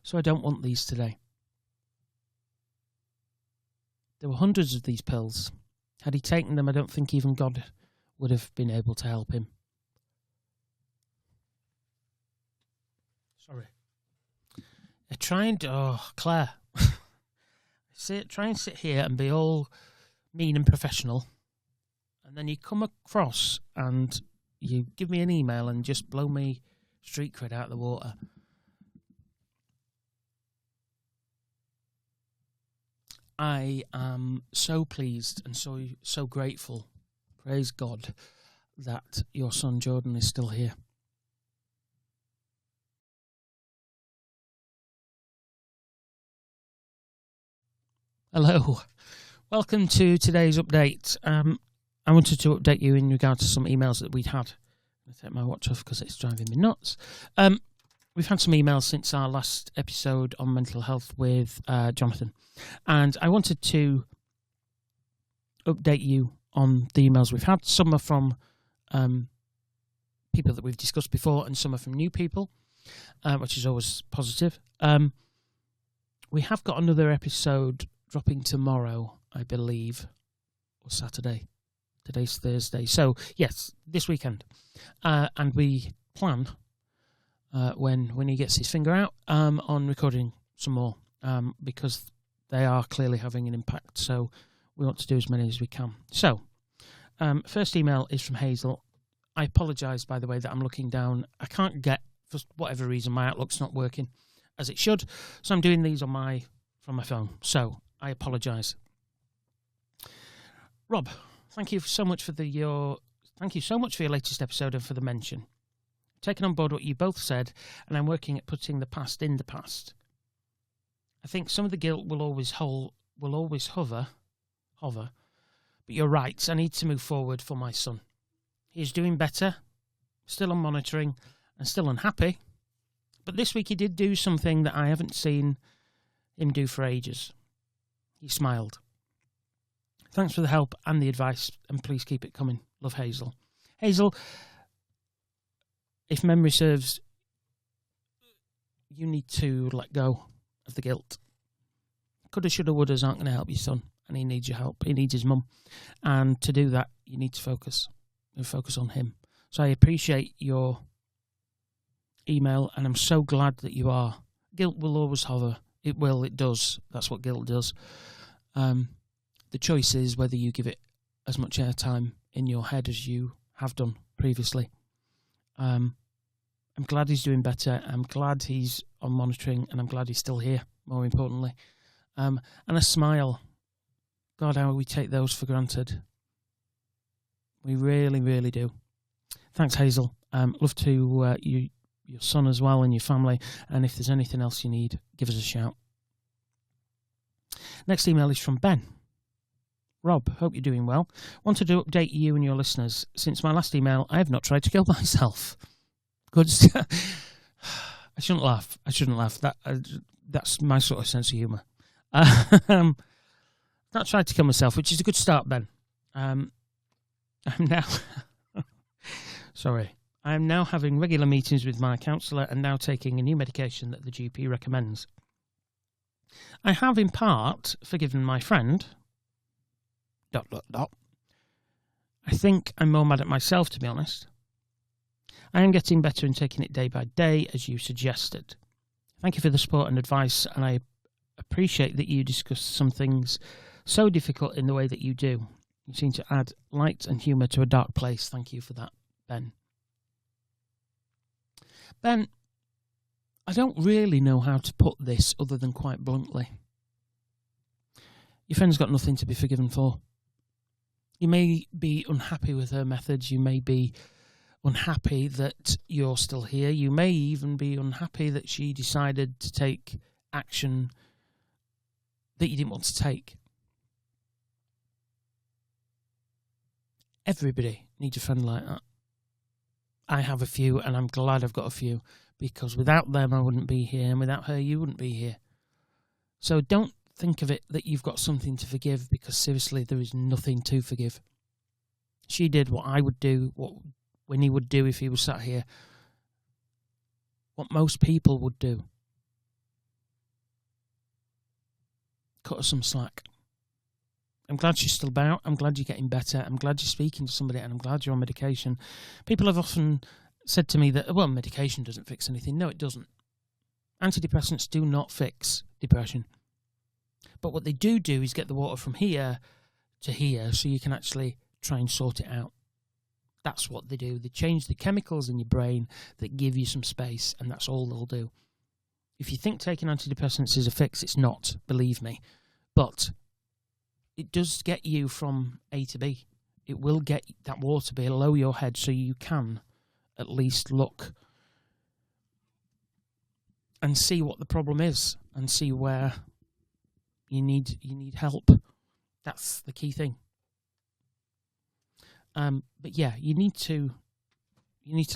So I don't want these today. There were hundreds of these pills. Had he taken them, I don't think even God would have been able to help him. Sorry. Claire. Try and sit here and be all mean and professional, and then you come across and you give me an email and just blow me street cred out of the water. I am so pleased and so grateful, praise God, that your son Jordan is still here. Hello, welcome to today's update. I wanted to update you in regard to some emails that we'd had. I'm going to take my watch off because it's driving me nuts. We've had some emails since our last episode on mental health with Jonathan, and I wanted to update you on the emails we've had. Some are from people that we've discussed before, and some are from new people, which is always positive. We have got another episode dropping tomorrow, I believe, or Saturday. Today's Thursday. So, yes, this weekend. And we plan, when he gets his finger out, on recording some more, because they are clearly having an impact. So, we want to do as many as we can. So, first email is from Hazel. I apologise, by the way, that I'm looking down. I can't get, for whatever reason, my Outlook's not working as it should. So, I'm doing these from my phone. So, I apologise. Rob, thank you so much for your latest episode and for the mention. Taking on board what you both said, and I'm working at putting the past in the past. I think some of the guilt will always hover. But you're right. I need to move forward for my son. He is doing better, still on monitoring, and still unhappy. But this week he did do something that I haven't seen him do for ages. He smiled. Thanks for the help and the advice, and please keep it coming. Love, Hazel. Hazel, if memory serves, you need to let go of the guilt. Coulda, shoulda, wouldas aren't going to help your son, and he needs your help. He needs his mum. And to do that, you need to focus on him. So I appreciate your email, and I'm so glad that you are. Guilt will always hover. It does. That's what guilt does. The choice is whether you give it as much airtime in your head as you have done previously. I'm glad he's doing better. I'm glad he's on monitoring, and I'm glad he's still here, more importantly. And a smile. God, how we take those for granted. We really, really do. Thanks, Hazel. Love to your son as well and your family. And if there's anything else you need, give us a shout. Next email is from Ben. Rob, hope you're doing well. Wanted to update you and your listeners. Since my last email, I have not tried to kill myself. Good. I shouldn't laugh. That's my sort of sense of humour. Not tried to kill myself, which is a good start, Ben. I'm now... Sorry. I am now having regular meetings with my counsellor and now taking a new medication that the GP recommends. I have, in part, forgiven my friend... ... I think I'm more mad at myself, to be honest. I am getting better and taking it day by day, as you suggested. Thank you for the support and advice, and I appreciate that you discuss some things so difficult in the way that you do. You seem to add light and humour to a dark place. Thank you for that, Ben. Ben, I don't really know how to put this other than quite bluntly. Your friend's got nothing to be forgiven for. You may be unhappy with her methods. You may be unhappy that you're still here. You may even be unhappy that she decided to take action that you didn't want to take. Everybody needs a friend like that. I have a few, and I'm glad I've got a few, because without them I wouldn't be here, and without her you wouldn't be here. So don't think of it that you've got something to forgive, because seriously, there is nothing to forgive. She did what I would do, what Winnie would do if he was sat here, what most people would do. cut her some slack. I'm glad she's still about. I'm glad you're getting better. I'm glad you're speaking to somebody, and I'm glad you're on medication. People have often said to me that, well, medication doesn't fix anything. No, it doesn't. Antidepressants do not fix depression. But what they do is get the water from here to here so you can actually try and sort it out. That's what they do. They change the chemicals in your brain that give you some space, and that's all they'll do. If you think taking antidepressants is a fix, it's not, believe me. But it does get you from A to B. It will get that water below your head so you can at least look and see what the problem is and see where you need help. That's the key thing. But yeah, you need to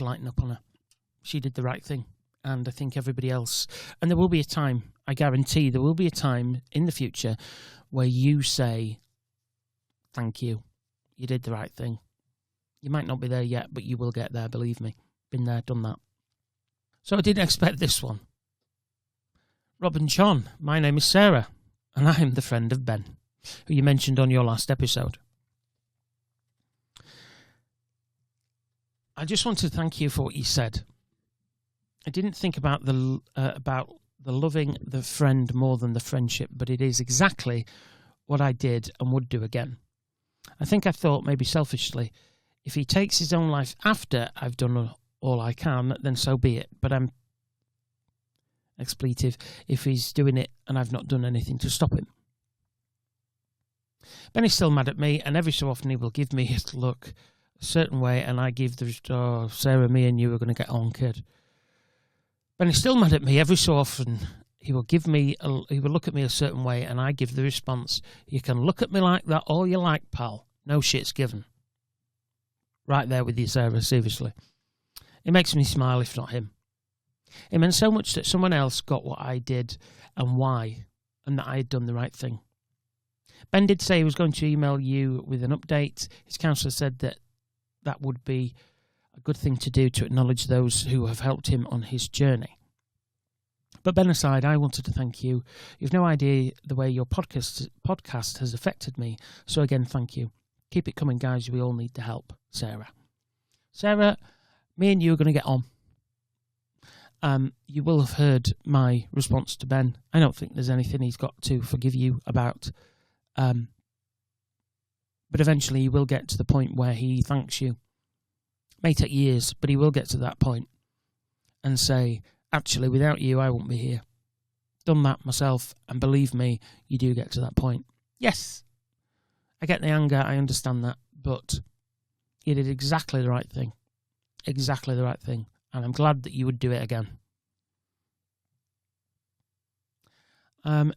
lighten up on her. She did the right thing, and I think everybody else. And there will be a time, I guarantee, there will be a time in the future where you say, "Thank you, you did the right thing." You might not be there yet, but you will get there. Believe me, been there, done that. So I didn't expect this one. Rob and John, my name is Sarah, and I am the friend of Ben, who you mentioned on your last episode. I just want to thank you for what you said. I didn't think about the loving the friend more than the friendship, but it is exactly what I did and would do again. I think I thought, maybe selfishly, if he takes his own life after I've done all I can, then so be it. But I'm expletive if he's doing it and I've not done anything to stop him. Benny's still mad at me, and every so often he will give me his look a certain way, and I give the, "Oh, Sarah, me and you are going to get on, kid." Benny's still mad at me. Every so often he will look at me a certain way, and I give the response, "You can look at me like that all you like, pal. No shit's given." Right there with you, Sarah, seriously. It makes me smile, if not him. It meant so much that someone else got what I did and why, and that I had done the right thing. Ben did say he was going to email you with an update. His counsellor said that would be a good thing to do to acknowledge those who have helped him on his journey. But Ben aside, I wanted to thank you. You've no idea the way your podcast has affected me. So again, thank you. Keep it coming, guys. We all need the help. Sarah. Sarah, me and you are going to get on. You will have heard my response to Ben. I don't think there's anything he's got to forgive you about. But eventually he will get to the point where he thanks you. It may take years, but he will get to that point and say, "Actually, without you, I won't be here." Done that myself, and believe me, you do get to that point. Yes, I get the anger, I understand that, but you did exactly the right thing. Exactly the right thing. And I'm glad that you would do it again.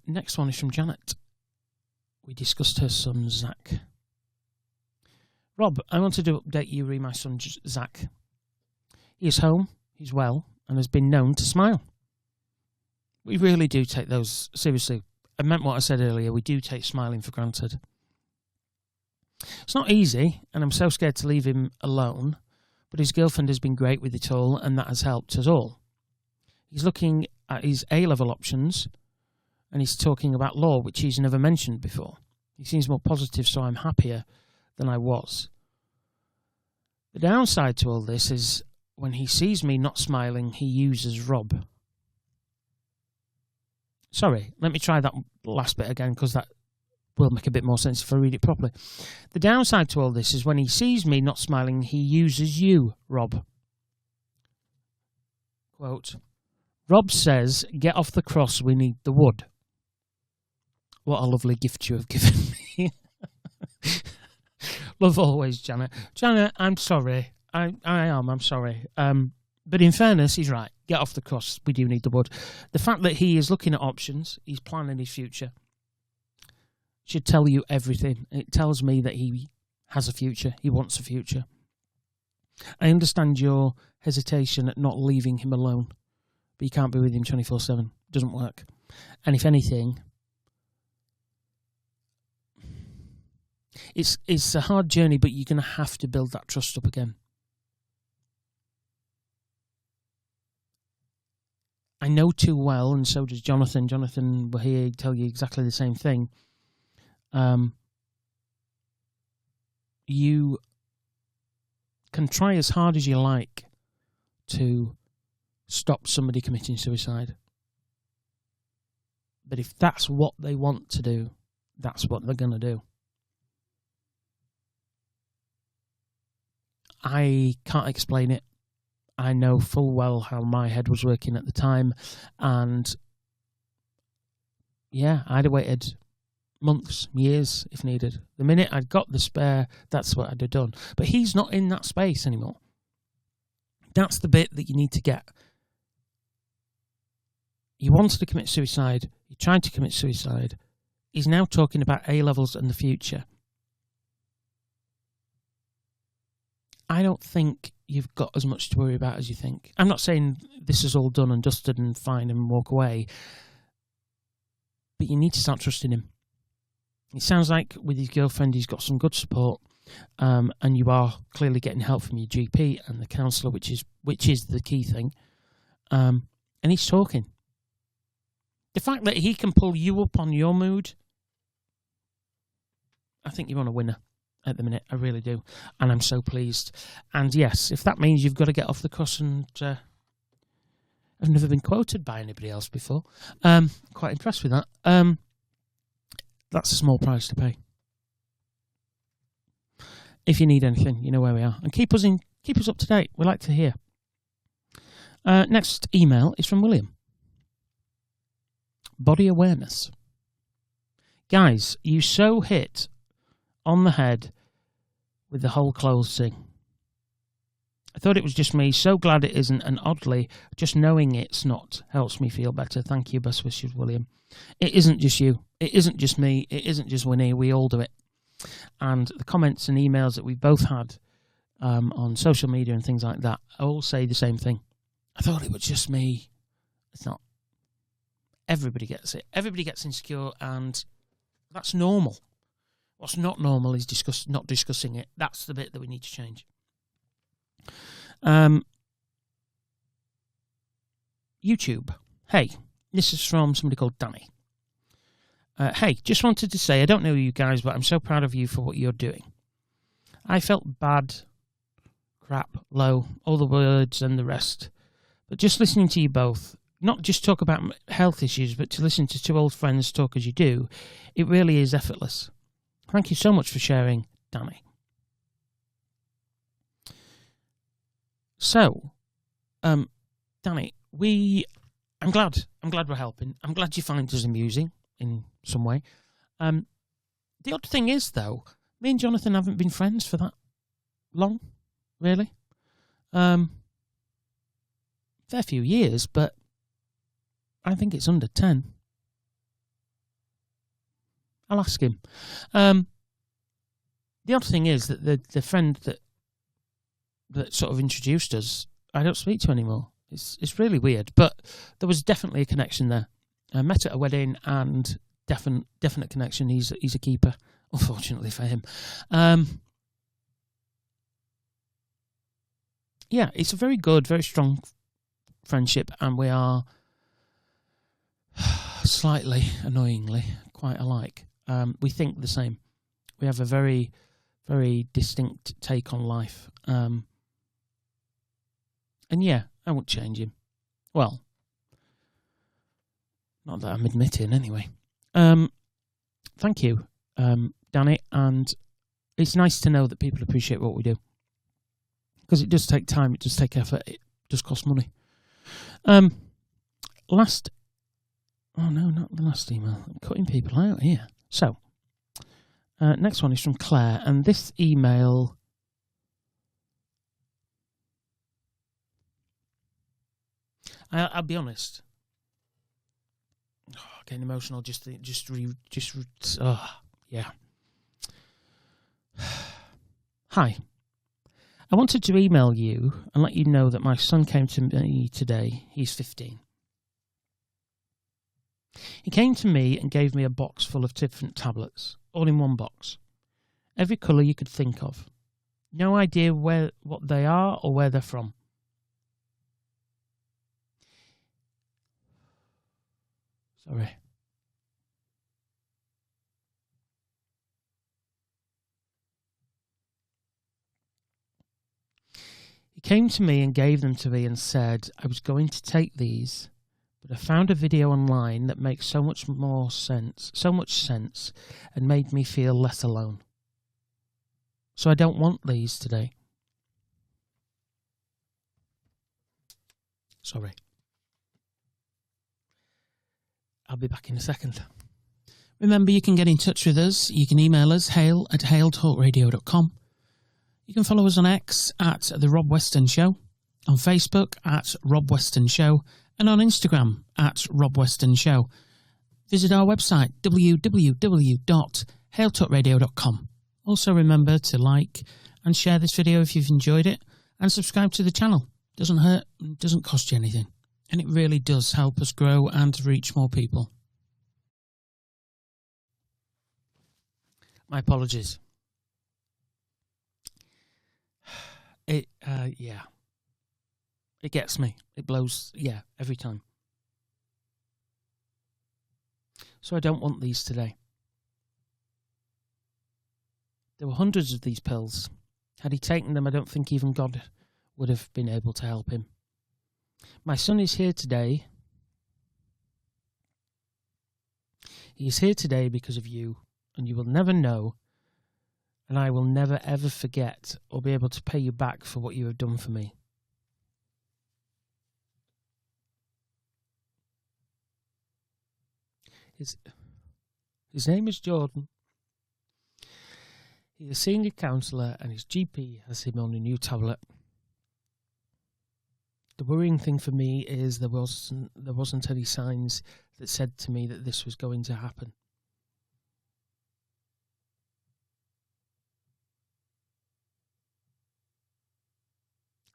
Next one is from Janet. We discussed her son, Zach. Rob, I wanted to update you re my son, Zach. He is home, he's well, and has been known to smile. We really do take those seriously. I meant what I said earlier. We do take smiling for granted. It's not easy, and I'm so scared to leave him alone, but his girlfriend has been great with it all, and that has helped us all. He's looking at his A-level options, and he's talking about law, which he's never mentioned before. He seems more positive, so I'm happier than I was. The downside to all this is when he sees me not smiling, he uses Rob. Sorry, let me try that last bit again, because that will make a bit more sense if I read it properly. The downside to all this is when he sees me not smiling, he uses you, Rob. Quote, "Rob says, 'Get off the cross, we need the wood.'" What a lovely gift you have given me. Love always, Janet. Janet, I'm sorry. I'm sorry. But in fairness, he's right. Get off the cross. We do need the wood. The fact that he is looking at options, he's planning his future, should tell you everything. It tells me that he has a future. He wants a future. I understand your hesitation at not leaving him alone, but you can't be with him 24/7. It doesn't work. And if anything, it's a hard journey, but you're going to have to build that trust up again. I know too well, and so does Jonathan. Jonathan will here tell you exactly the same thing. You can try as hard as you like to stop somebody committing suicide. But if that's what they want to do, that's what they're going to do. I can't explain it. I know full well how my head was working at the time. And yeah, I'd have waited months, years if needed. The minute I'd got the spare, that's what I'd have done. But he's not in that space anymore. That's the bit that you need to get. He wanted to commit suicide. He tried to commit suicide. He's now talking about A-levels and the future. I don't think you've got as much to worry about as you think. I'm not saying this is all done and dusted and fine and walk away, but you need to start trusting him. It sounds like with his girlfriend he's got some good support, and you are clearly getting help from your GP and the counsellor, which is the key thing. And he's talking. The fact that he can pull you up on your mood, I think you're on a winner at the minute. I really do. And I'm so pleased. And yes, if that means you've got to get off the cross and I've never been quoted by anybody else before. Quite impressed with that. That's a small price to pay. If you need anything, you know where we are. And keep us up to date. We like to hear. Next email is from William. Body awareness. Guys, you so hit on the head with the whole clothes thing. I thought it was just me, so glad it isn't, and oddly, just knowing it's not helps me feel better. Thank you, best wishes, William. It isn't just you. It isn't just me. It isn't just Winnie. We all do it. And the comments and emails that we've both had on social media and things like that all say the same thing. I thought it was just me. It's not. Everybody gets it. Everybody gets insecure, and that's normal. What's not normal is not discussing it. That's the bit that we need to change. YouTube. Hey, this is from somebody called Danny. Hey, just wanted to say, I don't know you guys, but I'm so proud of you for what you're doing. I felt bad, crap, low, all the words and the rest. But just listening to you both, not just talk about health issues, but to listen to two old friends talk as you do, it really is effortless. Thank you so much for sharing, Danny. So, Danny, I'm glad we're helping. I'm glad you find us amusing in some way. The odd thing is, though, me and Jonathan haven't been friends for that long, really. Fair few years, but I think it's under 10. I'll ask him. The odd thing is that the friend that sort of introduced us, I don't speak to anymore. It's really weird, but there was definitely a connection there. I met at a wedding, and definite connection. He's a keeper, unfortunately for him. Yeah, it's a very good, very strong friendship, and we are slightly, annoyingly, quite alike. We think the same. We have a very, very distinct take on life. And yeah, I won't change him. Well, not that I'm admitting, anyway. Thank you, Danny, and it's nice to know that people appreciate what we do. Because it does take time, it does take effort, it does cost money. Oh no, not the last email. I'm cutting people out here. So, next one is from Claire, and this email... I'll be honest. Getting emotional. Yeah. Hi. I wanted to email you and let you know that my son came to me today. He's 15. He came to me and gave me a box full of different tablets, all in one box. Every colour you could think of. No idea what they are or where they're from. Sorry. He came to me and gave them to me and said I was going to take these, but I found a video online that makes so much sense, and made me feel less alone. So I don't want these today. Sorry. I'll be back in a second. Remember, you can get in touch with us. You can email us, hail@haletalkradio.com. You can follow us on X at The Rob Weston Show, on Facebook at Rob Weston Show, and on Instagram at Rob Weston Show. Visit our website, www.haletalkradio.com. Also remember to like and share this video if you've enjoyed it, and subscribe to the channel. Doesn't hurt, doesn't cost you anything, and it really does help us grow and reach more people. My apologies. Yeah. It gets me. It blows, every time. So I don't want these today. There were hundreds of these pills. Had he taken them, I don't think even God would have been able to help him. My son is here today. He is here today because of you, and you will never know, and I will never ever forget or be able to pay you back for what you have done for me. His name is Jordan. He's a senior counsellor, and his GP has him on a new tablet. The worrying thing for me is there wasn't any signs that said to me that this was going to happen.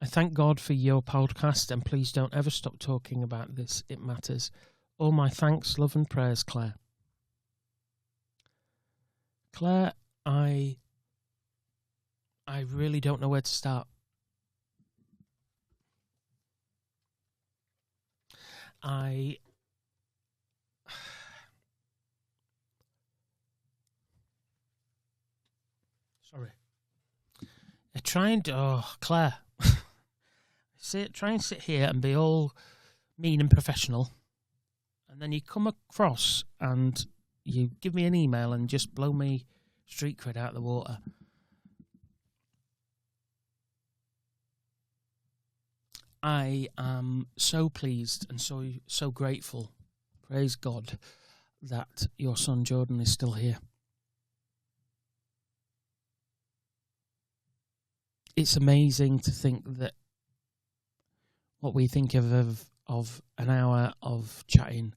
I thank God for your podcast, and please don't ever stop talking about this. It matters. All my thanks, love and prayers, Claire. Claire, I really don't know where to start. Sorry. Claire. Try and sit here and be all mean and professional, and then you come across and you give me an email and just blow me street cred out of the water. I am so pleased and so grateful, praise God, that your son Jordan is still here. It's amazing to think that what we think of an hour of chatting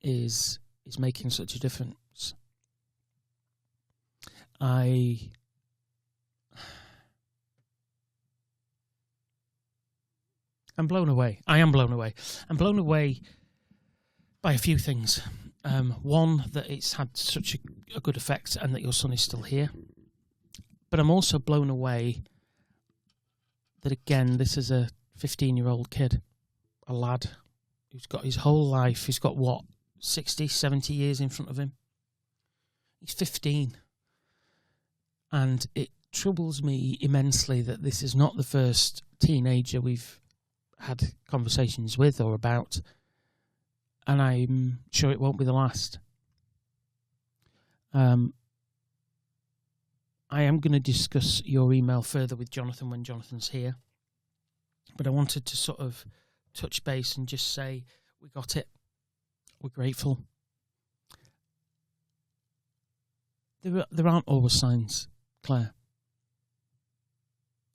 is making such a difference. I'm blown away. I am blown away. I'm blown away by a few things. One, that it's had such a good effect and that your son is still here. But I'm also blown away that, again, this is a 15-year-old kid, a lad who's got his whole life. He's got, 60, 70 years in front of him. He's 15. And it troubles me immensely that this is not the first teenager we've had conversations with or about, and I'm sure it won't be the last. I am going to discuss your email further with Jonathan when Jonathan's here, but I wanted to sort of touch base and just say we got it. We're grateful. There aren't always signs, Claire.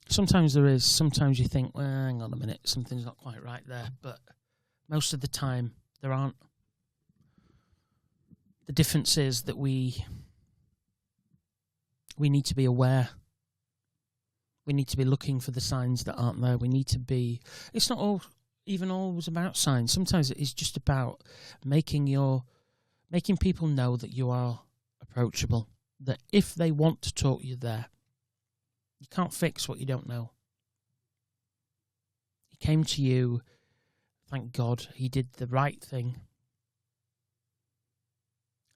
Sometimes there is. Sometimes you think, well, hang on a minute, something's not quite right there. But most of the time, there aren't. The difference is that we need to be aware. We need to be looking for the signs that aren't there. We need to be... It's not even always about signs. Sometimes it is just about making people know that you are approachable. That if they want to talk, you're there. You can't fix what you don't know. He came to you. Thank God he did the right thing.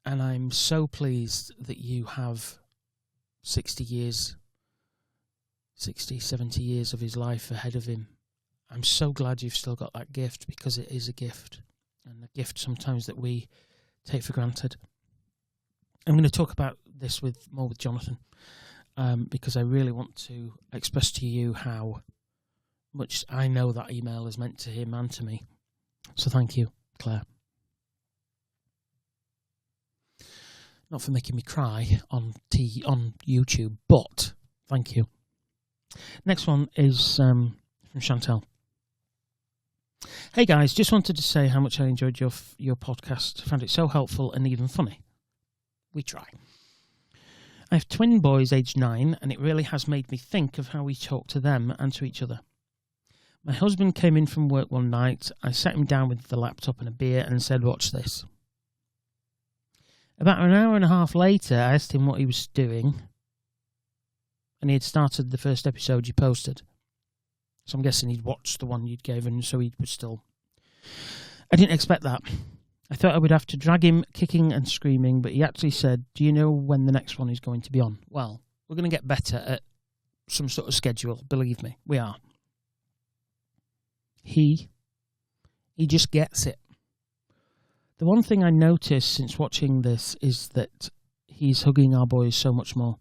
And I'm so pleased that you have 60 years, 60, 70 years of his life ahead of him. I'm so glad you've still got that gift, because it is a gift, and a gift sometimes that we take for granted. I'm going to talk about this more with Jonathan, because I really want to express to you how much I know that email has meant to him and to me. So thank you, Claire. Not for making me cry on YouTube, but thank you. Next one is from Chantel. Hey guys, just wanted to say how much I enjoyed your podcast. Found it so helpful and even funny. We try. I have twin boys aged 9, and it really has made me think of how we talk to them and to each other. My husband came in from work one night. I sat him down with the laptop and a beer and said, "Watch this." About an hour and a half later, I asked him what he was doing, and he had started the first episode you posted. So I'm guessing he'd watched the one you'd given, so he was still... I didn't expect that. I thought I would have to drag him kicking and screaming, but he actually said, "Do you know when the next one is going to be on?" Well, we're going to get better at some sort of schedule, believe me, we are. He just gets it. The one thing I noticed since watching this is that he's hugging our boys so much more.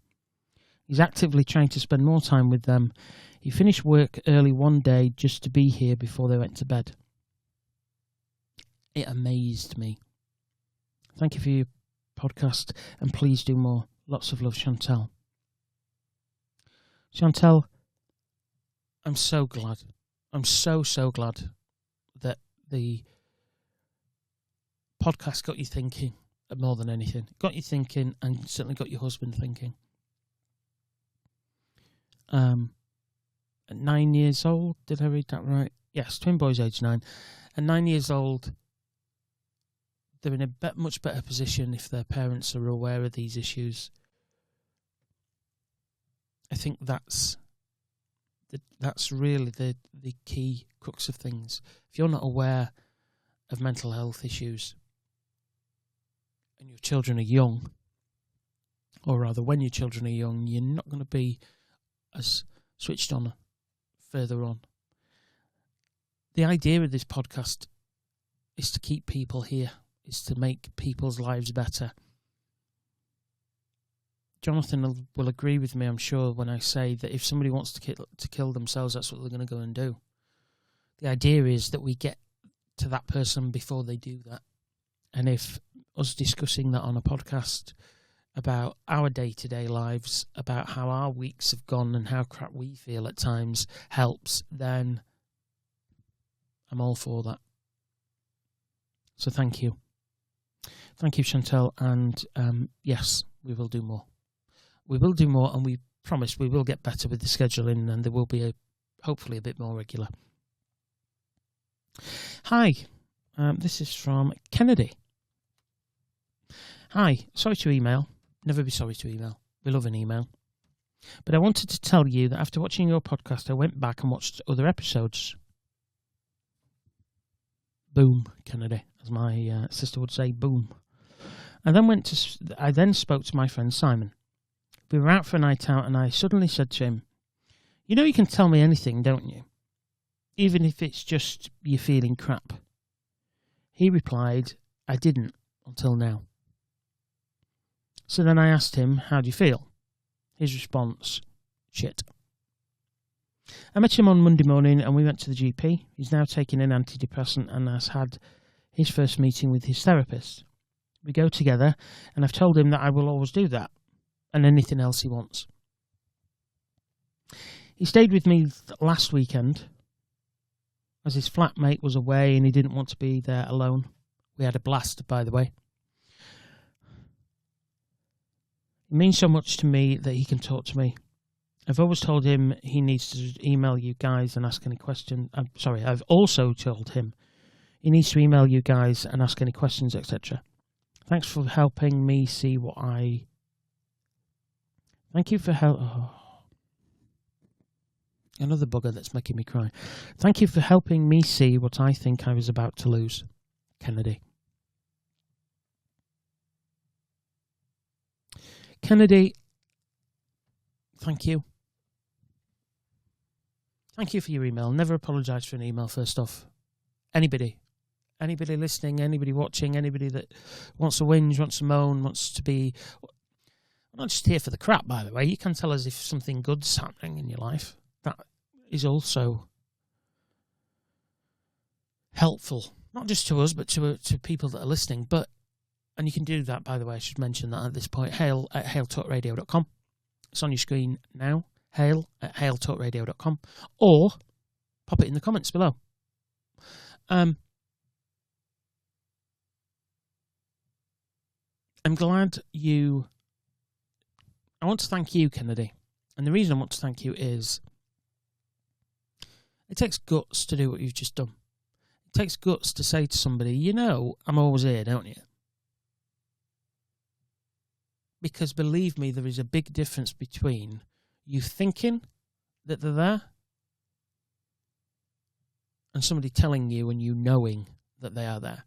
He's actively trying to spend more time with them. He finished work early one day just to be here before they went to bed. It amazed me. Thank you for your podcast, and please do more. Lots of love, Chantel. Chantel, I'm so glad. I'm so glad that the podcast got you thinking more than anything. Got you thinking, and certainly got your husband thinking. At 9 years old, did I read that right? Yes, twin boys aged 9. At 9 years old, they're in a much better position if their parents are aware of these issues. I think that's really the key crux of things. If you're not aware of mental health issues and your children are young, or rather when your children are young, you're not going to be as switched on further on. The idea of this podcast is to keep people here, is to make people's lives better. Jonathan will agree with me, I'm sure, when I say that if somebody wants to kill themselves, that's what they're going to go and do. The idea is that we get to that person before they do that. And if us discussing that on a podcast about our day-to-day lives, about how our weeks have gone and how crap we feel at times helps, then I'm all for that. So thank you. Thank you, Chantel. And yes, we will do more. We will do more, and we promise we will get better with the scheduling, and there will be hopefully a bit more regular. Hi, this is from Kennedy. Hi, sorry to email. Never be sorry to email. We love an email. But I wanted to tell you that after watching your podcast, I went back and watched other episodes. Boom, Kennedy, as my sister would say, boom. I then spoke to my friend Simon. We were out for a night out, and I suddenly said to him, "You know you can tell me anything, don't you? Even if it's just you're feeling crap." He replied, "I didn't until now." So then I asked him, "How do you feel?" His response, "Shit." I met him on Monday morning, and we went to the GP. He's now taking an antidepressant and has had his first meeting with his therapist. We go together, and I've told him that I will always do that, and anything else he wants. He stayed with me last weekend, as his flatmate was away and he didn't want to be there alone. We had a blast, by the way. It means so much to me that he can talk to me. I've always told him he needs to email you guys and ask any questions. I've also told him he needs to email you guys and ask any questions, etc. Thanks for helping me see what I... Thank you for another bugger that's making me cry. Thank you for helping me see what I think I was about to lose. Kennedy. Kennedy, thank you. Thank you for your email. Never apologise for an email, first off. Anybody listening, anybody watching, anybody that wants to whinge, wants to moan, wants to be... I'm not just here for the crap, by the way. You can tell us if something good's happening in your life. That is also helpful, not just to us, but to people that are listening. And you can do that, by the way, I should mention that at this point, hail@hailtalkradio.com. It's on your screen now, hail@hailtalkradio.com, or pop it in the comments below. I'm glad you... I want to thank you, Kennedy. And the reason I want to thank you is it takes guts to do what you've just done. It takes guts to say to somebody, you know, I'm always here, don't you? Because believe me, there is a big difference between you thinking that they're there and somebody telling you and you knowing that they are there.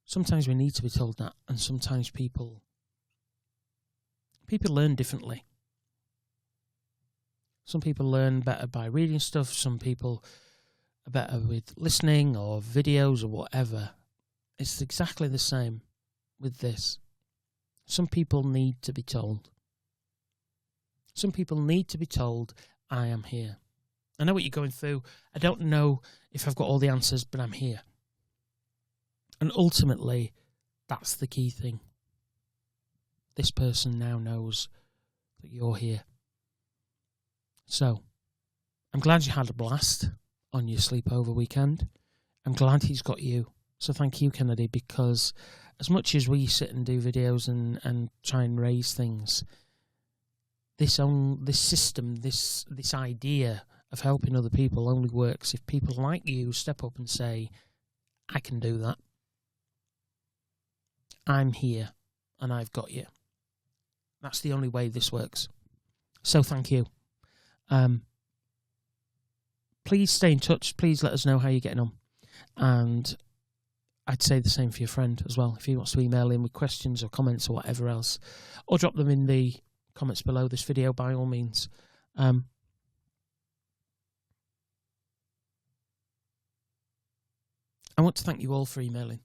Sometimes we need to be told that, and sometimes people learn differently. Some people learn better by reading stuff, some people are better with listening or videos or whatever. It's exactly the same with this. Some people need to be told. Some people need to be told, I am here. I know what you're going through. I don't know if I've got all the answers, but I'm here. And ultimately, that's the key thing. This person now knows that you're here. So, I'm glad you had a blast on your sleepover weekend. I'm glad he's got you. So thank you, Kennedy, because as much as we sit and do videos and try and raise things, this system, this idea of helping other people only works if people like you step up and say, I can do that. I'm here and I've got you. That's the only way this works. So thank you. Please stay in touch. Please let us know how you're getting on. And I'd say the same for your friend as well. If he wants to email in with questions or comments or whatever else, or drop them in the comments below this video, by all means. I want to thank you all for emailing.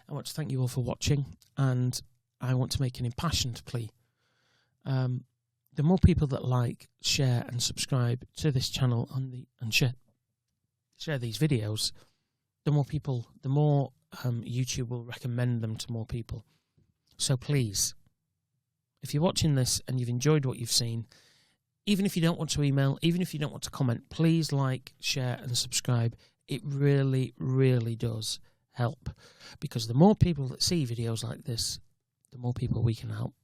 I want to thank you all for watching, and I want to make an impassioned plea. The more people that like, share, and subscribe to this channel and share these videos, the more people, the more YouTube will recommend them to more people. So please, if you're watching this and you've enjoyed what you've seen, even if you don't want to email, even if you don't want to comment, please like, share, and subscribe. It really, really does help, because the more people that see videos like this, the more people we can help.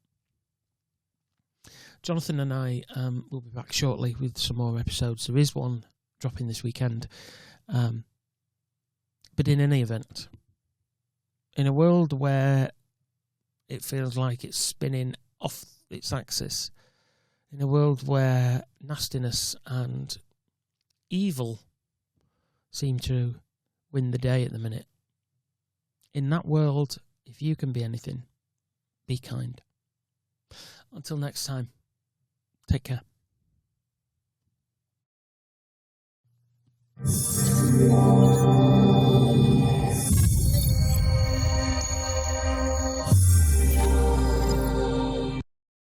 Jonathan and I will be back shortly with some more episodes. There is one dropping this weekend. But in any event, in a world where it feels like it's spinning off its axis, in a world where nastiness and evil seem to win the day at the minute, in that world, if you can be anything, be kind. Until next time, take care.